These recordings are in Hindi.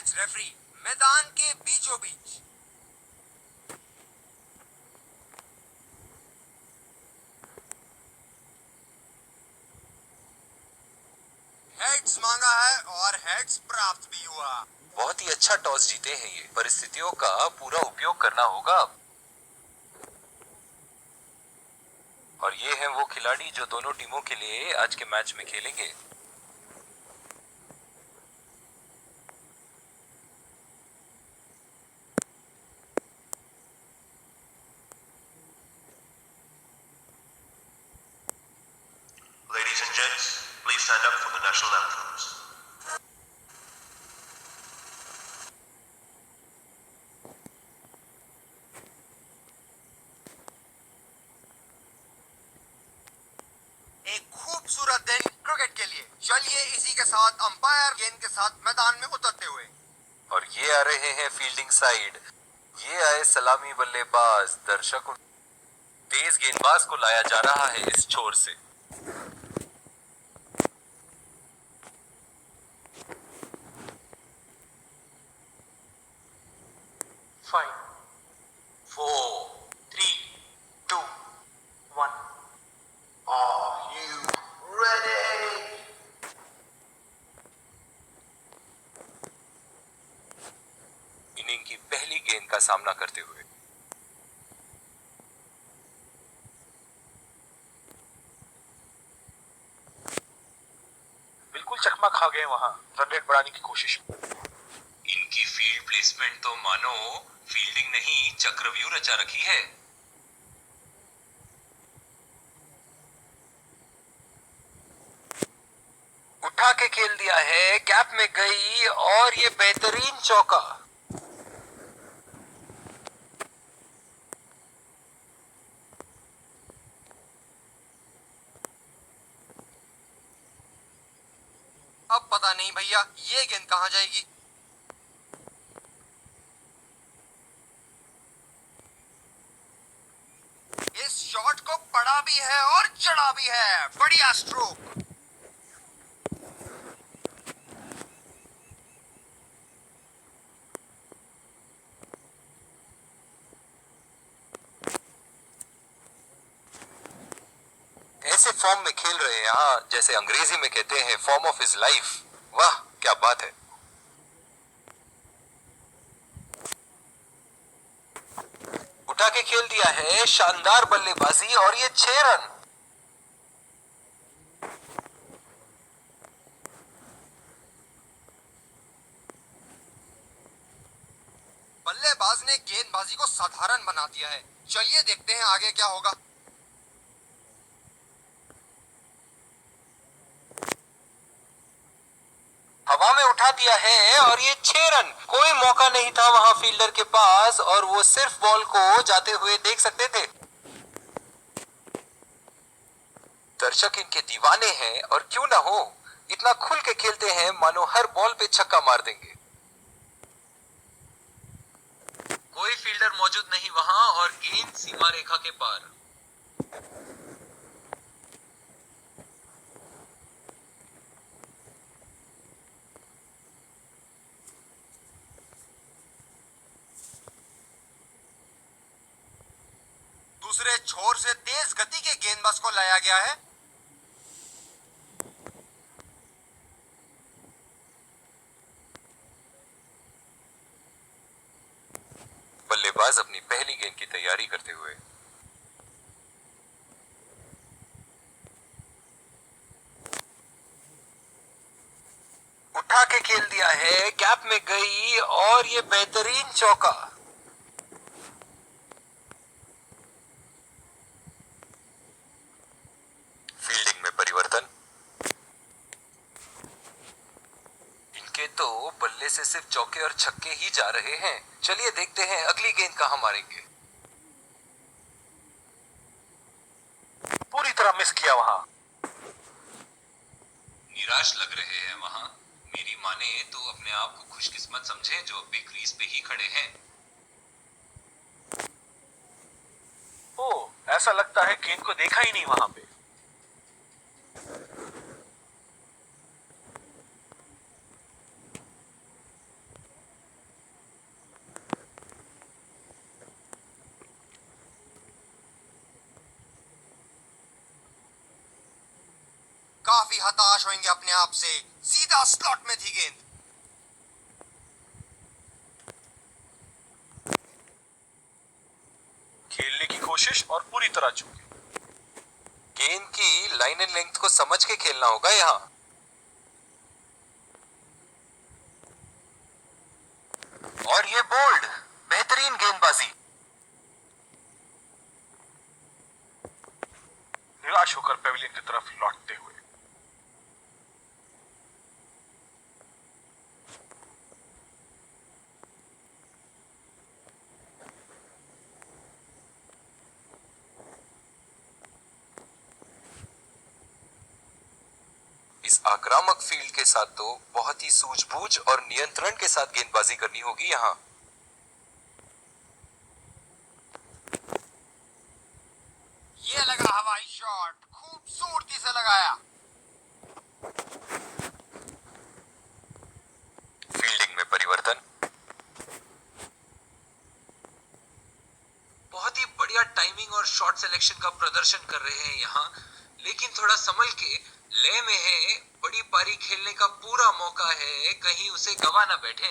मैच रेफरी मैदान के बीचों बीच। हेड्स मांगा है और हेड्स प्राप्त भी हुआ। बहुत ही अच्छा टॉस जीते हैं ये। परिस्थितियों का पूरा उपयोग करना होगा अब। और ये हैं वो खिलाड़ी जो दोनों टीमों के लिए आज के मैच में खेलेंगे। Ladies and gents, please stand up for the national anthems. एक खूबसूरत दिन क्रिकेट के लिए। चलिए इसी के साथ अंपायर गेंद के साथ मैदान में उतरते हुए। और ये आ रहे हैं फील्डिंग साइड। ये आए सलामी बल्लेबाज। दर्शक तेज गेंदबाज को लाया जा रहा है इस छोर से। 5, 4, 3, 2, 1. Are you ready? इनिंग की पहली गेंद का सामना करते हुए बिल्कुल चकमा खा गए वहां रन रेट बढ़ाने की कोशिश। इनकी फील्ड प्लेसमेंट तो मानो फील्डिंग नहीं चक्रव्यूह रचा रखी है। उठा के खेल दिया है, कैप में गई और ये बेहतरीन चौका। अब पता नहीं भैया ये गेंद कहां जाएगी। इस शॉट को पड़ा भी है और चढ़ा भी है। बढ़िया स्ट्रोक। ऐसे फॉर्म में खेल रहे हैं यहाँ, जैसे अंग्रेजी में कहते हैं फॉर्म ऑफ हिज लाइफ। वाह क्या बात है। उठा के खेल दिया है, शानदार बल्लेबाजी और ये 6 रन। बल्लेबाज ने गेंदबाजी को साधारण बना दिया है। चलिए देखते हैं आगे क्या होगा। हवा में उठा दिया है और ये 6 रन। कोई मौका नहीं था वहां फील्डर के पास और वो सिर्फ बॉल को जाते हुए देख सकते थे। दर्शक इनके दीवाने हैं और क्यों ना हो, इतना खुल के खेलते हैं मानो हर बॉल पे छक्का मार देंगे। कोई फील्डर मौजूद नहीं वहां और गेंद सीमा रेखा के पार। दूसरे छोर से तेज गति के गेंदबाज को लाया गया है। बल्लेबाज अपनी पहली गेंद की तैयारी करते हुए उठा के खेल दिया है, कैप में गई और ये बेहतरीन चौका। फील्डिंग में परिवर्तन। इनके तो बल्ले से सिर्फ चौके और छक्के ही जा रहे हैं। चलिए देखते हैं अगली गेंद कहां मारेंगे। पूरी तरह मिस किया वहां। निराश लग रहे हैं वहां। मेरी माने तो अपने आप को खुशकिस्मत समझे जो अब भी क्रीज पे ही खड़े हैं। ओ, ऐसा लगता है गेंद को देखा ही नहीं वहां पे। काफी हताश होंगे अपने आप से, सीधा स्लॉट में थी गेंद। खेलने की कोशिश और पूरी तरह चूके। गेंद की लाइन एंड लेंथ को समझ के खेलना होगा यहाँ। और ये बोल्ड, बेहतरीन गेंदबाजी। निराश होकर पेविलियन की तरफ लौटते हुए। इस आक्रामक फील्ड के साथ तो बहुत ही सूझबूझ और नियंत्रण के साथ गेंदबाजी करनी होगी यहाँ। ये लगा हवाई शॉट, खूबसूरती से लगाया। फील्डिंग में परिवर्तन। बहुत ही बढ़िया टाइमिंग और शॉट सिलेक्शन का प्रदर्शन कर रहे हैं यहाँ, लेकिन थोड़ा संभल के। ले में है, बड़ी पारी खेलने का पूरा मौका है, कहीं उसे गवा ना बैठे।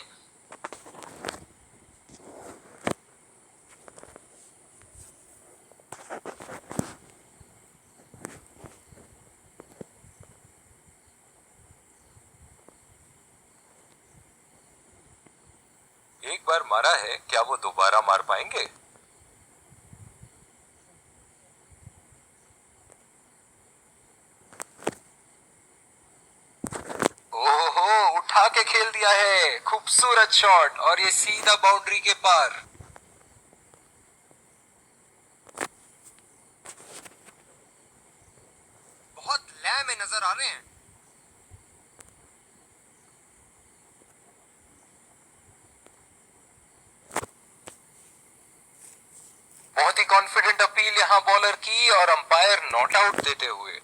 एक बार मारा है, क्या वो दोबारा मार पाएंगे? ओहो, उठा के खेल दिया है, खूबसूरत शॉट, और ये सीधा बाउंड्री के पार। बहुत लय में नजर आ रहे हैं। बहुत ही कॉन्फिडेंट अपील यहाँ बॉलर की, और अंपायर नॉट आउट देते हुए।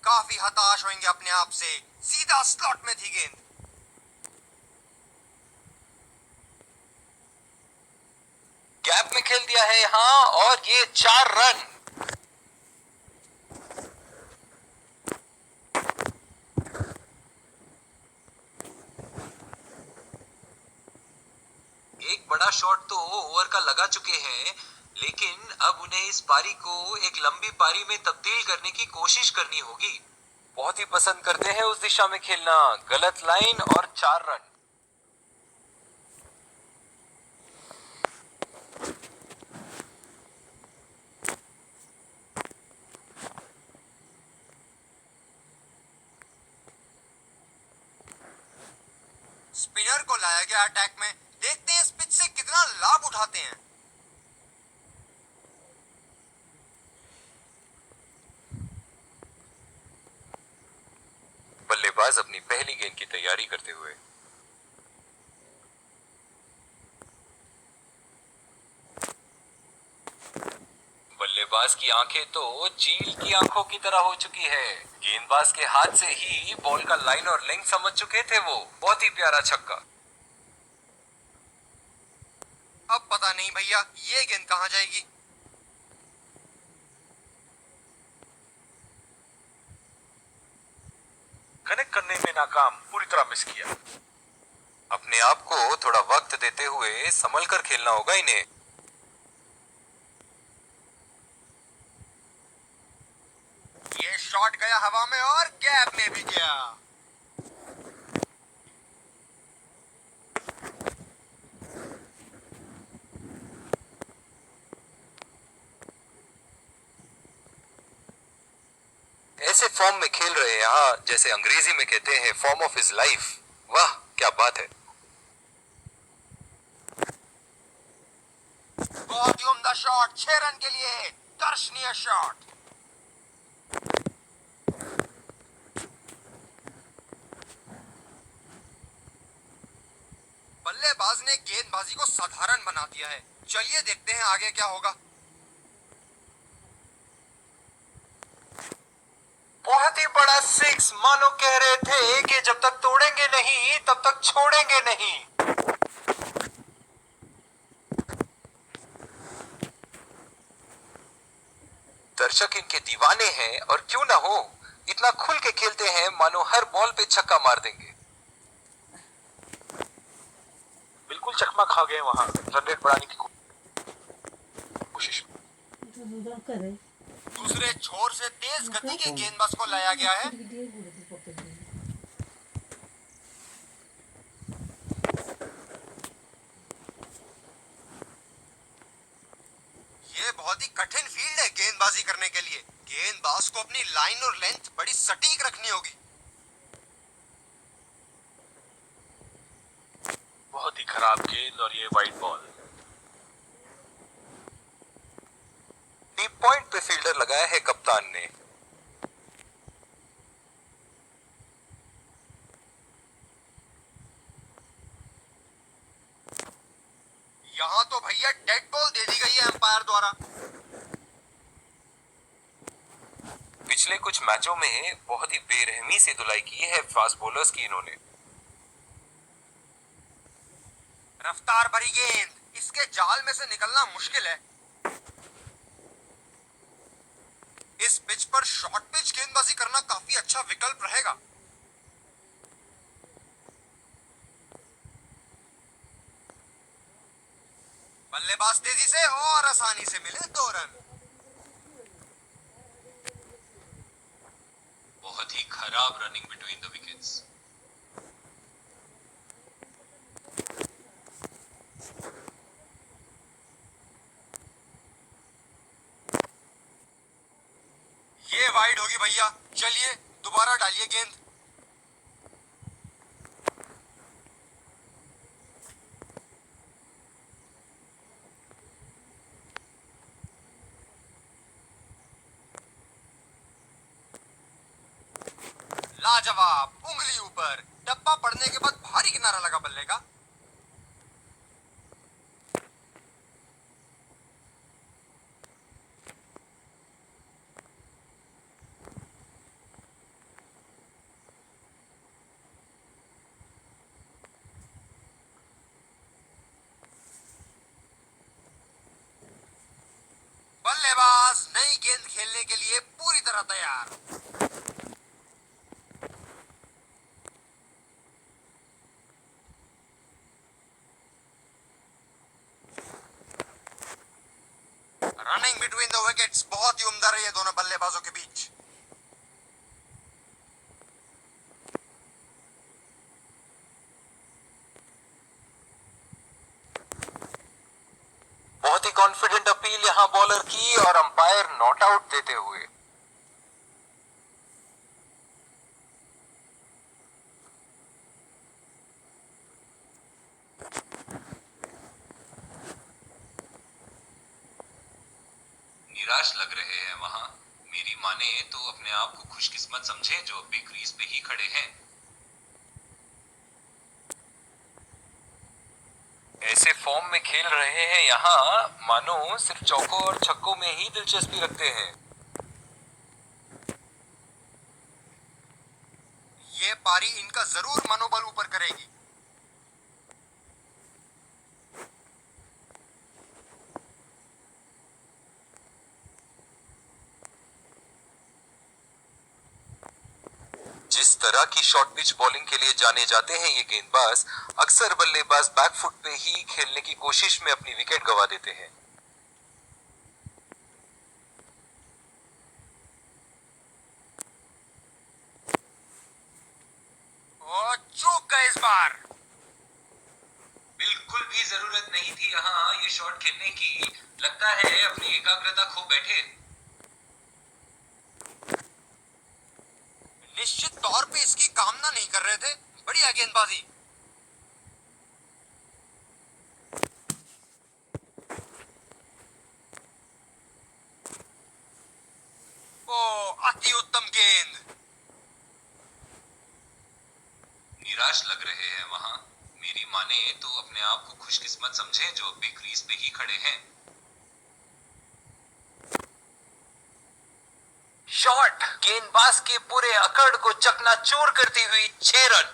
काफी हताश होंगे अपने आप से, सीधा स्लॉट में थी गेंद। गैप में खेल दिया है यहाँ, और ये 4 रन। एक बड़ा शॉट तो ओवर का लगा चुके हैं, लेकिन अब उन्हें इस पारी को एक लंबी पारी में तब्दील करने की कोशिश करनी होगी। बहुत ही पसंद करते हैं उस दिशा में खेलना। गलत लाइन और 4 रन। स्पिनर को लाया गया अटैक में, देखते हैं इस पिच से कितना लाभ उठाते हैं। बल्लेबाज अपनी पहली गेंद की तैयारी करते हुए। बल्लेबाज की आंखें तो चील की आंखों की तरह हो चुकी है। गेंदबाज के हाथ से ही बॉल का लाइन और लेंथ समझ चुके थे वो। बहुत ही प्यारा छक्का। अब पता नहीं भैया, ये गेंद कहां जाएगी। कनेक्ट करने में नाकाम, पूरी तरह मिस किया। अपने आप को थोड़ा वक्त देते हुए संभल कर खेलना होगा इन्हें। ये शॉट गया हवा में और गैप में भी गया। ऐसे फॉर्म में खेल रहे हैं यहाँ, जैसे अंग्रेजी में कहते हैं फॉर्म ऑफ हिज लाइफ। वाह क्या बात है। बहुत ही उम्दा शॉट, 6 रन के लिए दर्शनीय शॉट। बल्लेबाज ने गेंदबाजी को साधारण बना दिया है। चलिए देखते हैं आगे क्या होगा। बहुत ही बड़ा सिक्स, मानो कह रहे थे कि जब तक तोड़ेंगे नहीं तब तक छोड़ेंगे नहीं। दर्शक इनके दीवाने हैं और क्यों ना हो, इतना खुल के खेलते हैं मानो हर बॉल पे छक्का मार देंगे। बिल्कुल चकमा खा गए वहां रन रेट बढ़ाने की कोशिश में। दूसरे छोर से तेज गति के गेंदबाज को लाया गया है। ये बहुत ही कठिन फील्ड है गेंदबाजी करने के लिए। गेंदबाज को अपनी लाइन और लेंथ बड़ी सटीक रखनी होगी। बहुत ही खराब गेंद और ये वाइड बॉल। डीप पॉइंट पे फील्डर लगाया है कप्तान ने। यहाँ तो भैया डेड बॉल दे दी गई है अंपायर द्वारा। पिछले कुछ मैचों में बहुत ही बेरहमी से धुलाई की है फास्ट बॉलर्स की इन्होंने। रफ्तार भरी गेंद, इसके जाल में से निकलना मुश्किल है। इस पिच पर शॉर्ट पिच गेंदबाजी करना काफी अच्छा विकल्प रहेगा। बल्लेबाज तेजी से और आसानी से मिले 2 रन। बहुत ही खराब रनिंग बिटवीन द विकेट्स। ये वाइड होगी भैया, चलिए दोबारा डालिए गेंद। लाजवाब, उंगली ऊपर, डब्बा पड़ने के बाद भारी किनारा लगा बल्ले का। बल्लेबाज नई गेंद खेलने के लिए पूरी तरह तैयार। रनिंग बिटवीन द विकेट्स बहुत ही उम्दा रही है दोनों बल्लेबाजों के बीच। बहुत ही कॉन्फिडेंट अपील यहां बॉलर की और अंपायर नॉट आउट देते हुए। निराश लग रहे हैं वहां। मेरी माने तो अपने आप को खुशकिस्मत समझे जो अभी क्रीज पे ही खड़े हैं। ऐसे फॉर्म में खेल रहे हैं यहाँ मानो सिर्फ चौकों और छक्कों में ही दिलचस्पी रखते हैं। ये पारी इनका जरूर मनोबल ऊपर करेगी। जिस तरह की शॉर्ट पिच बॉलिंग के लिए जाने जाते हैं ये गेंदबाज, अक्सर बल्लेबाज बैकफुट पे ही खेलने की कोशिश में अपनी विकेट गंवा देते हैं। और चूक गए इस बार। बिल्कुल भी जरूरत नहीं थी यहाँ ये शॉट खेलने की। लगता है अपनी एकाग्रता खो बैठे। निश्चित तौर पे इसकी कामना नहीं कर रहे थे। बढ़िया गेंदबाजी। ओ अति उत्तम गेंद। निराश लग रहे हैं वहां। मेरी माने तो अपने आप को खुशकिस्मत समझे जो अभी क्रीज पे ही खड़े हैं। शॉट गेंदबाज के पूरे अकड़ को चकनाचूर करती हुई 6 रन।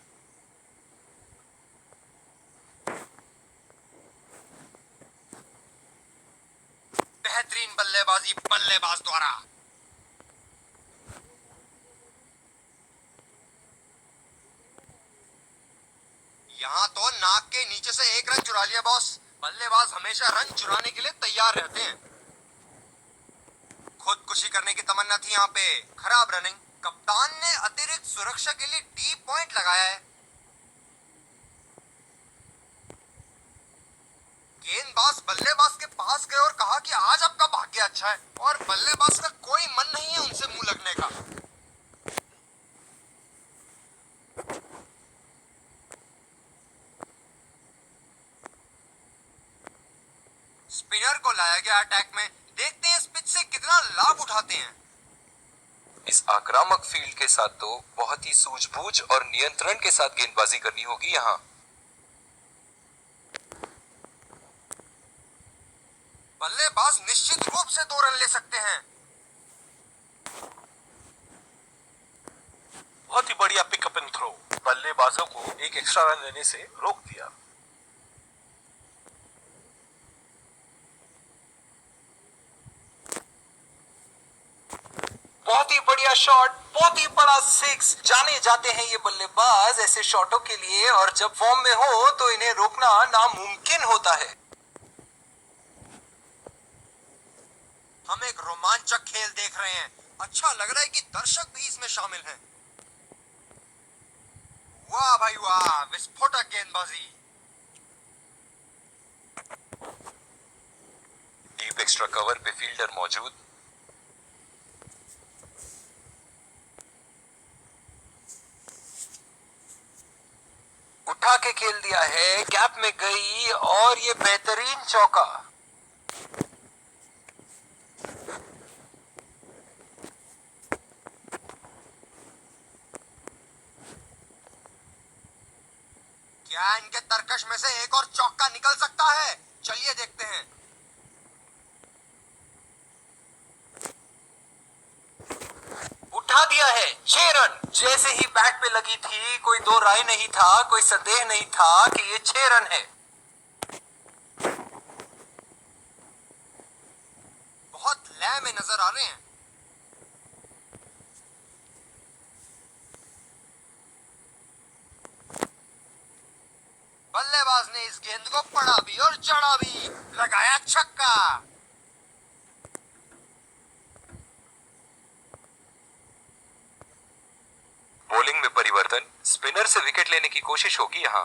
बेहतरीन बल्लेबाजी बल्लेबाज द्वारा। यहाँ तो नाक के नीचे से 1 रन चुरा लिया बॉस। बल्लेबाज हमेशा रन चुराने के लिए तैयार रहते हैं। खुदकुशी करने की तमन्ना थी यहाँ पे। खराब रनिंग। कप्तान ने अतिरिक्त सुरक्षा के लिए डी पॉइंट लगाया है। गेंदबाज बल्लेबाज के पास गए और कहा कि आज आपका भाग्य अच्छा है, और बल्लेबाज का कोई मन नहीं है उनसे मुंह लगने का। स्पिनर को लाया गया अटैक में। देखते हैं इस पिच से कितना लाभ उठाते हैं। इस आक्रामक फील्ड के साथ तो बहुत ही सूझबूझ और नियंत्रण के साथ गेंदबाजी करनी होगी यहाँ। बल्लेबाज निश्चित रूप से 2 रन ले सकते हैं। बहुत ही बढ़िया पिकअप एंड थ्रो। बल्लेबाजों को एक एक्स्ट्रा रन लेने से रोक दिया। बहुत ही बढ़िया शॉट, बहुत ही बड़ा 6। जाने जाते हैं ये बल्लेबाज ऐसे शॉटों के लिए, और जब फॉर्म में हो तो इन्हें रोकना नामुमकिन होता है। हम एक रोमांचक खेल देख रहे हैं। अच्छा लग रहा है कि दर्शक भी इसमें शामिल हैं। वाह भाई वाह, विस्फोटक गेंदबाजी। डीप एक्स्ट्रा कवर पे फील्डर मौजूद। उठा के खेल दिया है, गैप में गई और ये बेहतरीन चौका। क्या इनके तरकश में से एक और चौका निकल सकता है? चलिए देखते हैं। उठा दिया है 6 रन। जैसे ही बैट पे लगी थी कोई दो राय नहीं था, कोई संदेह नहीं था कि ये 6 रन है। बहुत लय में नजर आ रहे हैं। बल्लेबाज ने इस गेंद को पड़ा भी और चढ़ा भी, लगाया छक्का। बॉलिंग में परिवर्तन, स्पिनर से विकेट लेने की कोशिश होगी यहां।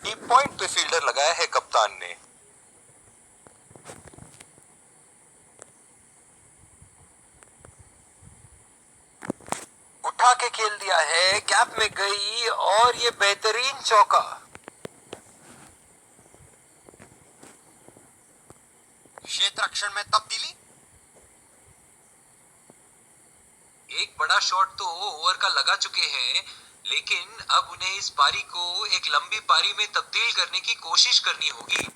डीप पॉइंट पे फील्डर लगाया है कप्तान ने। उठा के खेल दिया है, गैप में गई और ये बेहतरीन चौका। क्षेत्र रक्षण में तब्दीली। एक बड़ा शॉट तो ओवर का लगा चुके हैं, लेकिन अब उन्हें इस पारी को एक लंबी पारी में तब्दील करने की कोशिश करनी होगी।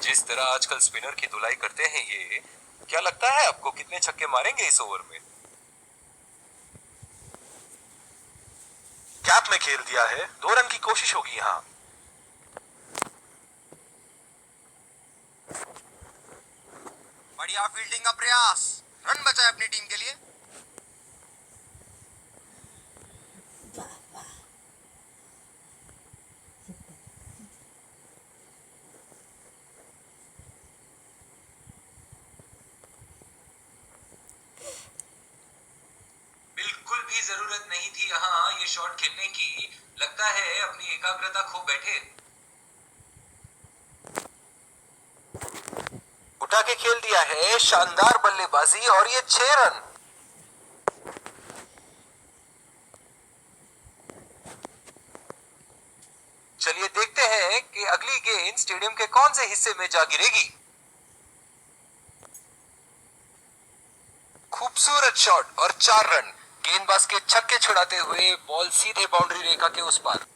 जिस तरह आजकल स्पिनर की धुलाई करते हैं ये, क्या लगता है आपको कितने छक्के मारेंगे इस ओवर में? गैप में खेल दिया है, 2 रन की कोशिश होगी यहाँ। बढ़िया फील्डिंग का प्रयास, रन बचाए अपनी टीम के लिए। बिल्कुल भी जरूरत नहीं थी यहाँ ये शॉट खेलने की। लगता है अपनी एकाग्रता खो बैठे। उठा के खेल दिया है, शानदार बल्लेबाजी और ये 6 रन। चलिए देखते हैं कि अगली गेंद स्टेडियम के कौन से हिस्से में जा गिरेगी। खूबसूरत शॉट और 4 रन। गेंदबाज के छक्के छुड़ाते हुए बॉल सीधे बाउंड्री रेखा के उस पार।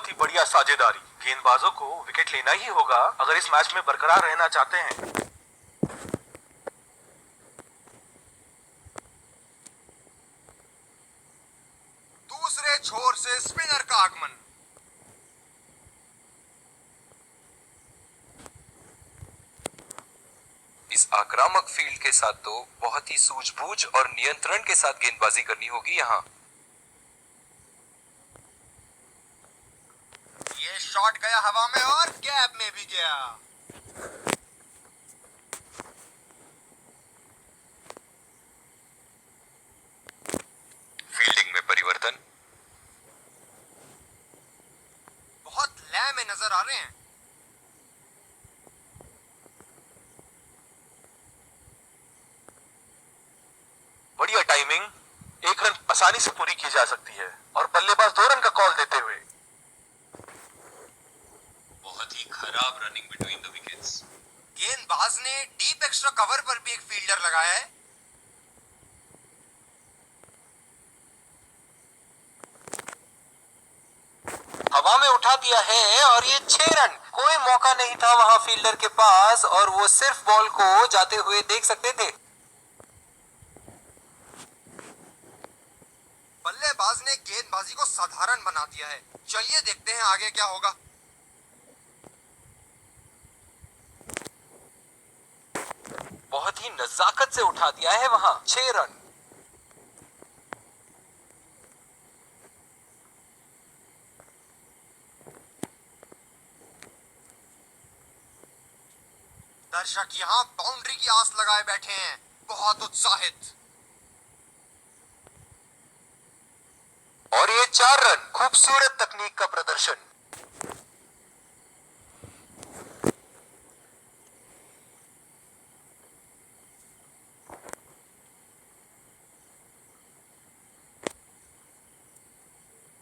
बहुत ही बढ़िया साझेदारी। गेंदबाजों को विकेट लेना ही होगा अगर इस मैच में बरकरार रहना चाहते हैं। दूसरे छोर से स्पिनर का आगमन। इस आक्रामक फील्ड के साथ तो बहुत ही सूझबूझ और नियंत्रण के साथ गेंदबाजी करनी होगी यहाँ। ये शॉट गया हवा में और गैप में भी गया। फील्डिंग में परिवर्तन। बहुत लय में नजर आ रहे हैं। बढ़िया टाइमिंग, एक रन आसानी से पूरी की जा सकती है और बल्लेबाज 2 रन का कॉल देते हुए। बहुत ही खराब रनिंग बिटवीन द विकेट्स। गेंदबाज ने डीप एक्स्ट्रा कवर पर भी एक फील्डर लगाया है। हवा में उठा दिया है और ये 6 रन। कोई मौका नहीं था वहां फील्डर के पास और वो सिर्फ बॉल को जाते हुए देख सकते थे। बल्लेबाज ने गेंदबाजी को साधारण बना दिया है। चलिए देखते हैं आगे क्या होगा। बहुत ही नजाकत से उठा दिया है वहां 6 रन। दर्शक यहाँ बाउंड्री की आस लगाए बैठे हैं, बहुत उत्साहित। और ये 4 रन। खूबसूरत तकनीक का प्रदर्शन।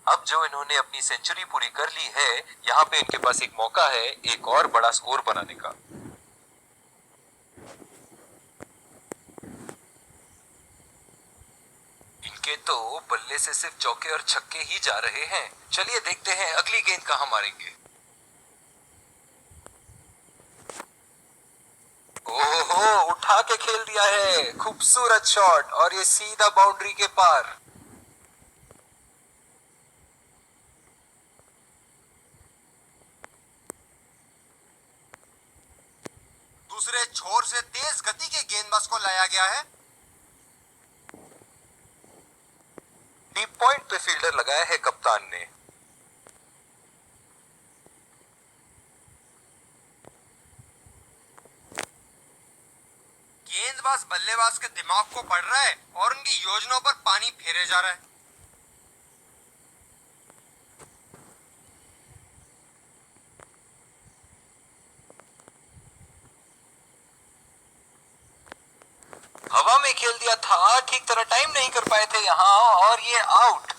अब जो इन्होंने अपनी सेंचुरी पूरी कर ली है, यहाँ पे इनके पास एक मौका है एक और बड़ा स्कोर बनाने का। इनके तो बल्ले से सिर्फ चौके और छक्के ही जा रहे हैं। चलिए देखते हैं अगली गेंद कहां मारेंगे। ओहो, उठा के खेल दिया है। खूबसूरत शॉट और ये सीधा बाउंड्री के पार। दूसरे छोर से तेज गति के गेंदबाज को लाया गया है। डीप पॉइंट पे फील्डर लगाया है कप्तान ने। गेंदबाज बल्लेबाज के दिमाग को पढ़ रहा है और उनकी योजनाओं पर पानी फेरे जा रहा है। हवा में खेल दिया था, ठीक तरह टाइम नहीं कर पाए थे यहाँ और ये आउट।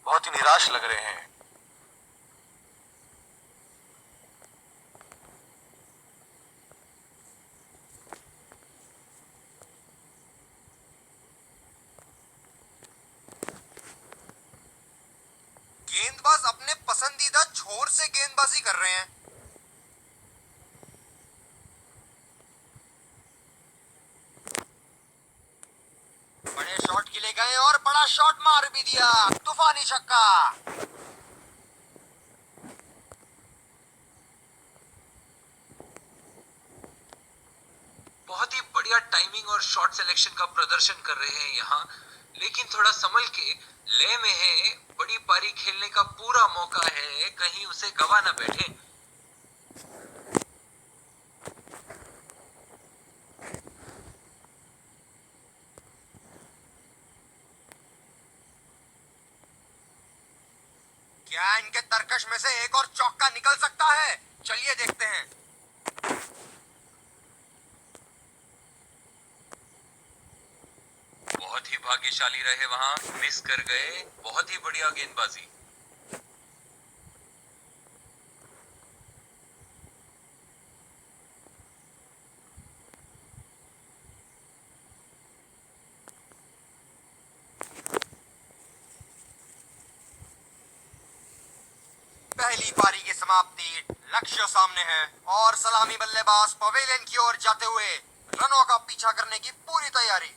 बहुत ही निराश लग रहे हैं। गेंदबाज अपने पसंदीदा छोर से गेंदबाजी कर रहे हैं। बड़े शॉट के लिए गए और बड़ा शॉट मार भी दिया। तूफानी छक्का। बहुत ही बढ़िया टाइमिंग और शॉट सिलेक्शन का प्रदर्शन कर रहे हैं यहाँ, लेकिन थोड़ा संभल के। लय में है, बड़ी पारी खेलने का पूरा मौका है, कहीं उसे गवा ना बैठे। क्या इनके तरकश में से एक और चौका निकल सकता है? चलिए देखते हैं। बहुत ही भाग्यशाली रहे वहां, मिस कर गए। बहुत ही बढ़िया गेंदबाजी। पहली पारी की समाप्ति, लक्ष्य सामने है और सलामी बल्लेबाज पवेलियन की ओर जाते हुए रनों का पीछा करने की पूरी तैयारी।